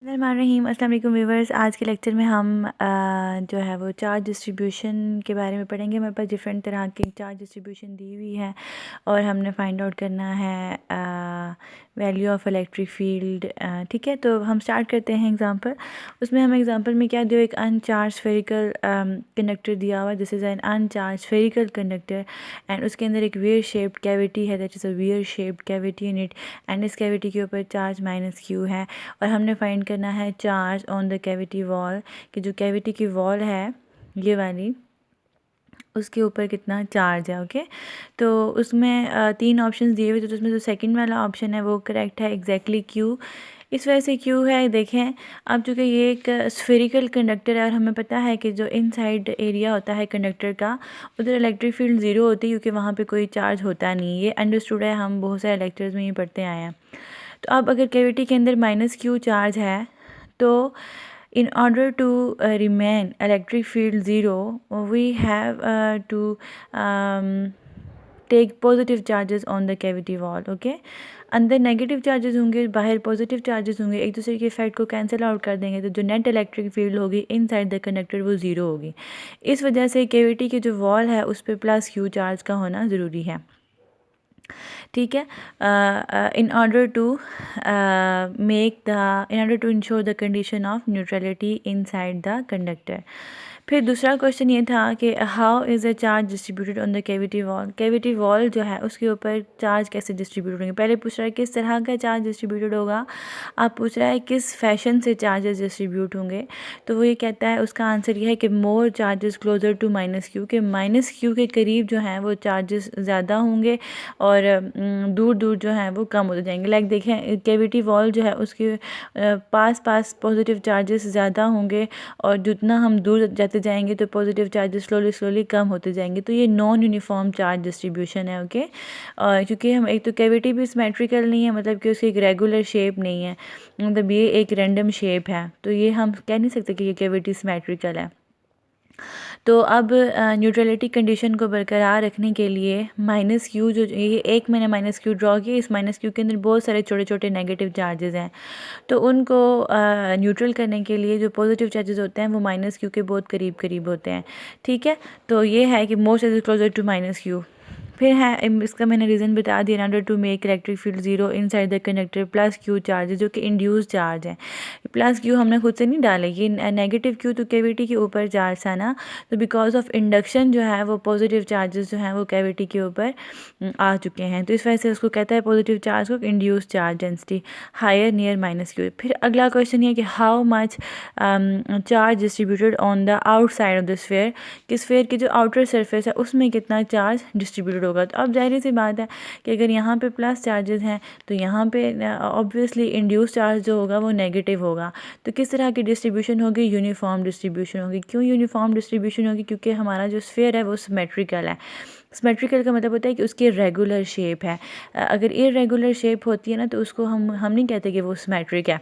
रहीम अस्सलाम वालेकुम व्यूवर्स। आज के लेक्चर में हम जो है वो चार्ज डिस्ट्रीब्यूशन के बारे में पढ़ेंगे। हमारे पास डिफरेंट तरह की चार्ज डिस्ट्रीब्यूशन दी हुई है और हमने फाइंड आउट करना है वैल्यू ऑफ इलेक्ट्रिक फील्ड। ठीक है, तो हम स्टार्ट करते हैं एग्जांपल। उसमें हम एग्जांपल में क्या दिया, एक अनचार्ज स्फेरिकल कंडक्टर दिया हुआ, this is an uncharged spherical conductor and उसके अंदर एक वेयर शेप्ड कैविटी है, that is a pear shaped cavity in it and इस कैविटी के ऊपर चार्ज माइनस क्यू है और हमने फाइंड करना है charge on the cavity wall, कि जो कैविटी की वॉल है ये वाली, उसके ऊपर कितना चार्ज है। ओके, तो उसमें तीन ऑप्शंस दिए हुए थे, तो उसमें जो सेकंड वाला ऑप्शन है वो करेक्ट है, एग्जैक्टली क्यू। इस वजह से क्यू है, देखें अब चूँकि ये एक स्फेरिकल कंडक्टर है और हमें पता है कि जो इनसाइड एरिया होता है कंडक्टर का, उधर इलेक्ट्रिक फील्ड ज़ीरो होती है क्योंकि वहाँ पे कोई चार्ज होता नहीं। ये अंडरस्टूड है, हम बहुत सारे लेक्चर्स में ये पढ़ते आए हैं। तो अब अगर कैविटी के अंदर माइनस क्यू चार्ज है तो in order to remain electric field zero we have to um, take positive charges on the cavity wall. okay, अंदर नेगेटिव चार्जेस होंगे, बाहर पॉजिटिव चार्जेस होंगे, एक दूसरे के इफेक्ट को कैंसिल आउट कर देंगे, तो जो नेट इलेक्ट्रिक फील्ड होगी इनसाइड द कंडक्टर वो ज़ीरो होगी। इस वजह से कैविटी की जो वॉल है उस पर प्लस क्यू चार्ज का होना ज़रूरी है। ठीक है, in order to in order to ensure the condition of neutrality inside the conductor. फिर दूसरा क्वेश्चन ये था कि how is a charge distributed on the cavity wall. Cavity wall जो है उसके ऊपर चार्ज कैसे डिस्ट्रीब्यूट होंगे। पहले पूछ रहा है किस तरह का चार्ज डिस्ट्रीब्यूटेड होगा, आप पूछ रहा है किस फैशन से चार्जेस डिस्ट्रीब्यूट होंगे। तो वो ये कहता है, उसका आंसर ये है कि more charges closer to minus Q, के माइनस क्यू के करीब जो हैं वो चार्जेस ज़्यादा होंगे और दूर दूर जो हैं वो कम होते जाएंगे। लाइक देखें, कैविटी वॉल जो है उसके पास पास पॉजिटिव चार्जेस ज़्यादा होंगे और जितना हम दूर जाते जाएंगे तो पॉजिटिव चार्जेस स्लोली स्लोली कम होते जाएंगे। तो ये नॉन यूनिफॉर्म चार्ज डिस्ट्रीब्यूशन है। ओके, क्योंकि हम एक तो कैविटी भी सिमेट्रिकल नहीं है, मतलब कि उसकी एक रेगुलर शेप नहीं है, मतलब ये एक रैंडम शेप है, तो ये हम कह नहीं सकते कि ये कैविटी सिमेट्रिकल है। तो अब न्यूट्रलिटी कंडीशन को बरकरार रखने के लिए माइनस क्यू जो ये एक मैंने माइनस क्यू ड्रॉ किया, इस माइनस क्यू के अंदर बहुत सारे छोटे छोटे नेगेटिव चार्जेस हैं, तो उनको न्यूट्रल करने के लिए जो पॉजिटिव चार्जेस होते हैं वो माइनस क्यू के बहुत करीब करीब होते हैं। ठीक है, तो ये है कि most is closer to minus Q. फिर है इसका मैंने रीज़न बता दिया, in order to make electric field zero inside the conductor plus Q charge, जो कि इंड्यूस चार्ज है। प्लस क्यू हमने खुद से नहीं डाले, ये नेगेटिव क्यू तो कैविटी के ऊपर चार्ज था ना, तो बिकॉज ऑफ इंडक्शन जो है वो पॉजिटिव चार्जेस जो हैं वो कैविटी के ऊपर आ चुके हैं, तो इस वजह से उसको कहता है पॉजिटिव चार्ज को induce charge density higher near minus Q. फिर अगला क्वेश्चन ये कि how much charge distributed on the outside of the sphere, कि स्फेयर की जो आउटर सरफेस है उसमें कितना चार्ज डिस्ट्रीब्यूटेड होगा। तो अब जाहिर सी बात है कि अगर यहाँ पे प्लस चार्जेस हैं तो यहाँ पे ऑब्वियसली इंड्यूस चार्ज जो होगा वो नेगेटिव होगा। तो किस तरह की डिस्ट्रीब्यूशन होगी, यूनिफॉर्म डिस्ट्रीब्यूशन होगी। क्यों यूनिफॉर्म डिस्ट्रीब्यूशन होगी, क्योंकि हमारा जो स्फेयर है वो सिमेट्रिकल है। सिमेट्रिकल का मतलब होता है कि उसकी रेगुलर शेप है। अगर इरेगुलर शेप होती है ना तो उसको हम नहीं कहते कि वो सिमेट्रिक है।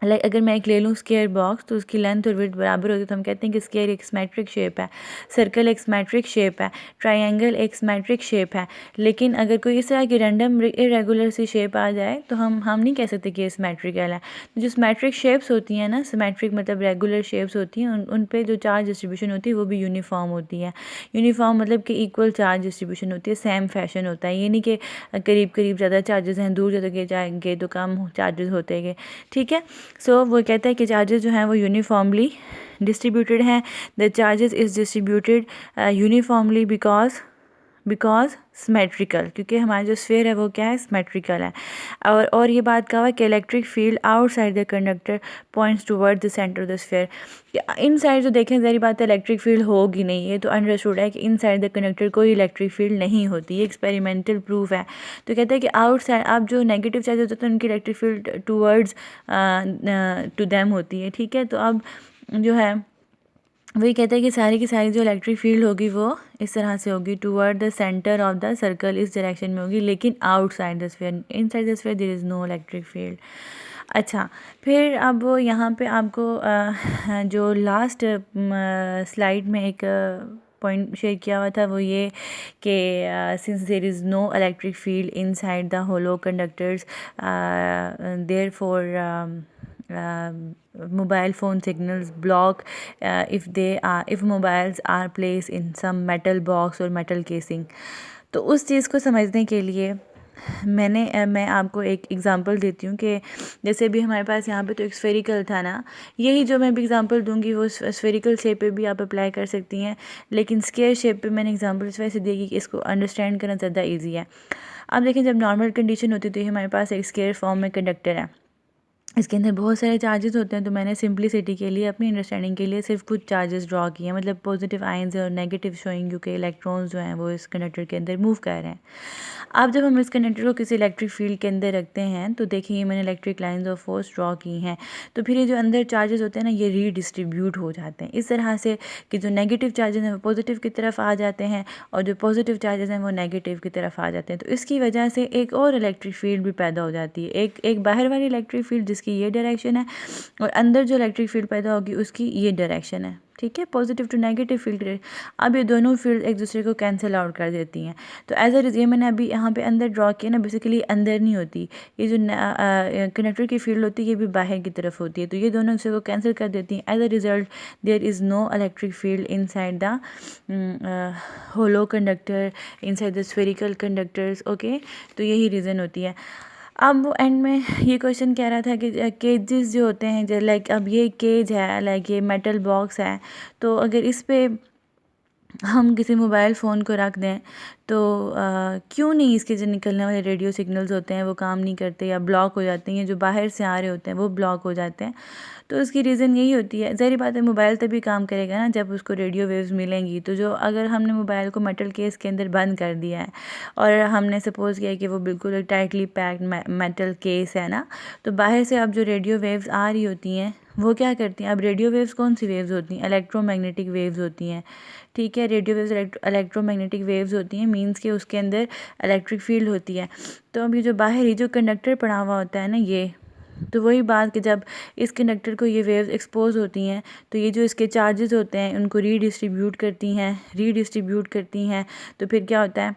लाइक अगर मैं एक ले लूँ स्क्वायर बॉक्स, तो उसकी लेंथ और विड्थ बराबर होती है, तो हम कहते हैं कि स्क्वायर एक सिमेट्रिक शेप है, सर्कल एक सिमेट्रिक शेप है, ट्रायंगल एक सिमेट्रिक शेप है। लेकिन अगर कोई इस तरह की रैंडम इरेगुलर सी शेप आ जाए तो हम नहीं कह सकते कि ये सिमेट्रिकल है। तो जो सिमेट्रिक शेप्स होती हैं ना, सिमेट्रिक मतलब रेगुलर शेप्स होती हैं, उन पे जो चार्ज डिस्ट्रीब्यूशन होती है वो भी यूनिफॉर्म होती है। यूनिफॉर्म मतलब कि इक्वल चार्ज डिस्ट्रीब्यूशन होती है, सेम फैशन होता है। ये नहीं कि करीब करीब ज़्यादा चार्जेस हैं, दूर ज़्यादा जाएंगे तो कम चार्जेस होते गए। ठीक है, सो वो कहता है कि चार्जेस जो हैं वो यूनिफॉर्मली डिस्ट्रीब्यूटेड हैं। The charges is distributed uniformly because symmetrical, क्योंकि हमारा जो स्फेयर है वो क्या है, सिमेट्रिकल है। और ये बात कहा है कि electric field outside the conductor points toward the centre of the sphere. In side जो देखें ज़ाहिर बात है इलेक्ट्रिक फील्ड होगी नहीं, ये तो अंडरस्टूड है कि इन साइड द कंडक्टर कोई इलेक्ट्रिक फील्ड नहीं होती, ये एक्सपेरिमेंटल प्रूफ है। तो कहते हैं कि आउटसाइड अब जो नेगेटिव चार्जेस होते हैं उनकी electric field towards to them होती है। ठीक है, तो अब जो है वही कहता है कि सारी की सारी जो इलेक्ट्रिक फील्ड होगी वो इस तरह से होगी, toward the centre of the circle, इस डायरेक्शन में होगी, लेकिन outside the sphere, inside the sphere there is no electric field. अच्छा, फिर अब यहाँ पे आपको जो लास्ट स्लाइड में एक पॉइंट शेयर किया हुआ था वो ये कि since there is no electric field inside the hollow conductors there for mobile phone signals block if mobiles are placed in some metal box or metal casing. तो उस चीज़ को समझने के लिए मैं आपको एक एग्ज़ाम्पल देती हूँ कि जैसे भी हमारे पास यहाँ पे तो एक स्फेरिकल था ना, यही जो मैं भी एग्ज़ाम्पल दूँगी वो स्फेरिकल शेप पे भी आप अप्लाई कर सकती हैं, लेकिन स्क्वायर शेप पे मैंने एग्ज़ाम्पल इस वजह से दी कि इसको अंडरस्टैंड करना ज़्यादा ईजी है। अब देखें, जब नॉर्मल कंडीशन होती है तो ये हमारे पास एक स्क्वायर फॉर्म में कंडक्टर है, इसके अंदर बहुत सारे चार्जेस होते हैं, तो मैंने सिंप्लिसिटी के लिए, अपनी अंडरस्टैंडिंग के लिए सिर्फ कुछ चार्जेस ड्रॉ किए हैं, मतलब पॉजिटिव आयंस और नेगेटिव शोइंग, क्योंकि इलेक्ट्रॉन्स जो हैं वो इस कंडक्टर के अंदर मूव कर रहे हैं। अब जब हम इस कंडक्टर को किसी इलेक्ट्रिक फील्ड के अंदर रखते हैं तो देखिए ये मैंने electric lines of force draw की हैं, तो फिर ये जो अंदर चार्जेस होते हैं ना, ये रीडिस्ट्रीब्यूट हो जाते हैं इस तरह से कि जो नेगेटिव चार्जेस हैं वो पॉजिटिव की तरफ आ जाते हैं और जो पॉजिटिव चार्जेस हैं वो नेगेटिव की तरफ आ जाते हैं। तो इसकी वजह से एक और इलेक्ट्रिक फील्ड भी पैदा हो जाती है, एक बाहर वाली इलेक्ट्रिक फील्ड जिसकी ये डायरेक्शन है, और अंदर जो इलेक्ट्रिक फील्ड पैदा होगी उसकी ये डायरेक्शन है, ठीक है, पॉजिटिव टू नेगेटिव फील्ड। अब ये दोनों फील्ड एक दूसरे को कैंसिल आउट कर देती हैं। तो एज अ ये मैंने अभी यहाँ पे अंदर ड्रॉ किया ना, बेसिकली अंदर नहीं होती, ये जो कंडक्टर की फील्ड होती है ये भी बाहर की तरफ होती है, तो ये दोनों दूसरे को कैंसिल कर देती हैं। As a result there is no electric field inside the hollow conductor, inside the spherical conductors. Okay, तो यही रीज़न होती है। अब वो एंड में ये क्वेश्चन कह रहा था कि केजेस जो होते हैं, जो लाइक अब ये केज है, लाइक ये मेटल बॉक्स है, तो अगर इस पे हम किसी मोबाइल फ़ोन को रख दें तो क्यों नहीं इसके जो निकलने वाले रेडियो सिग्नल्स होते हैं वो काम नहीं करते या ब्लॉक हो जाते हैं, जो बाहर से आ रहे होते हैं वो ब्लॉक हो जाते हैं। तो उसकी रीज़न यही होती है, ज़ाहिर बात है मोबाइल तभी काम करेगा ना जब उसको रेडियो वेव्स मिलेंगी। तो जो अगर हमने मोबाइल को मेटल केस के अंदर बंद कर दिया है और हमने सपोज़ किया कि वो बिल्कुल एक टाइटली पैक्ड मेटल केस है ना, तो बाहर से अब जो रेडियो वेव्स आ रही होती हैं वो क्या करती हैं, अब रेडियो वेव्स कौन सी वेव्स होती हैं, इलेक्ट्रोमैग्नेटिक वेव्स होती हैं, ठीक है। रेडियो वेव्स इलेक्ट्रोमैग्नेटिक वेव्स होती हैं, मींस के उसके अंदर इलेक्ट्रिक फील्ड होती है। तो अभी जो बाहर ही जो कंडक्टर पड़ा हुआ होता है ना, ये तो वही बात कि जब इस कंडक्टर को ये वेव्स एक्सपोज होती हैं तो ये जो इसके चार्जेस होते हैं उनको रीडिस्ट्रीब्यूट करती हैं, तो फिर क्या होता है,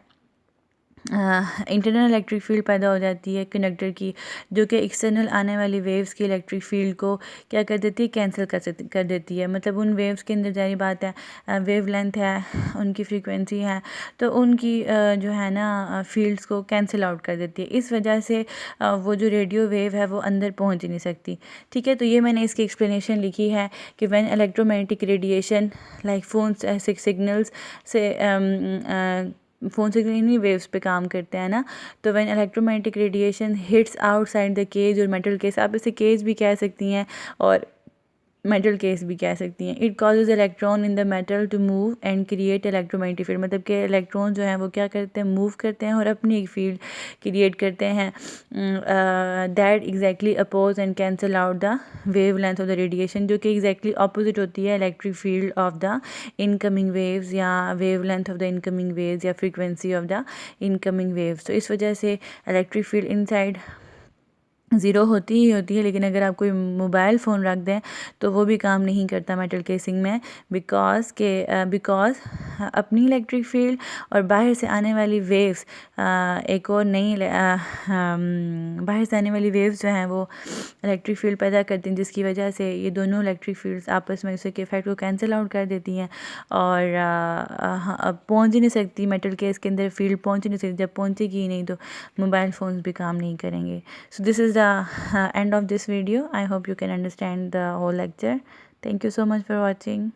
इंटरनल इलेक्ट्रिक फील्ड पैदा हो जाती है कंडक्टर की, जो कि एक्सटर्नल आने वाली वेव्स की इलेक्ट्रिक फील्ड को क्या कर देती है, कैंसिल कर देती है। मतलब उन वेव्स के अंदर जारी बात है वेव लेंथ है, उनकी फ्रीक्वेंसी है, तो उनकी जो है ना फील्ड्स को कैंसिल आउट कर देती है। इस वजह से वो जो रेडियो वेव है वो अंदर पहुंच ही नहीं सकती, ठीक है। तो ये मैंने इसकी एक्सप्लेनेशन लिखी है कि when electromagnetic radiation like phone signals से फ़ोन सिग्नल इन्हीं वेव्स पे काम करते हैं ना, तो when electromagnetic radiation hits outside the cage और मेटल केस, आप इसे केज भी कह सकती हैं और मेटल केस भी कह सकती हैं, it causes electron in the metal to move and create electromagnetic field, मतलब कि इलेक्ट्रॉन जो हैं वो क्या करते हैं, मूव करते हैं और अपनी एक फील्ड क्रिएट करते हैं that exactly oppose and cancel out the wavelength of the radiation, जो कि एग्जैक्टली अपोजिट होती है electric field of the incoming waves या wavelength of the incoming waves या frequency of the incoming waves. तो इस वजह से इलेक्ट्रिक फील्ड इनसाइड ज़ीरो होती ही होती है, लेकिन अगर आप कोई मोबाइल फ़ोन रख दें तो वो भी काम नहीं करता मेटल केसिंग में, बिकॉज अपनी इलेक्ट्रिक फील्ड और बाहर से आने वाली वेव्स एक और नई बाहर से आने वाली वेव्स जो हैं वो इलेक्ट्रिक फील्ड पैदा करती हैं, जिसकी वजह से ये दोनों इलेक्ट्रिक फील्ड्स आपस में उसके इफेक्ट को कैंसिल आउट कर देती हैं और अब पहुँच ही नहीं सकती, मेटल केस के अंदर फील्ड पहुँच ही नहीं सकती, जब पहुँचेगी ही नहीं तो मोबाइल फ़ोन्स भी काम नहीं करेंगे। So this is the end of this video. I hope you can understand the whole lecture. Thank you so much for watching.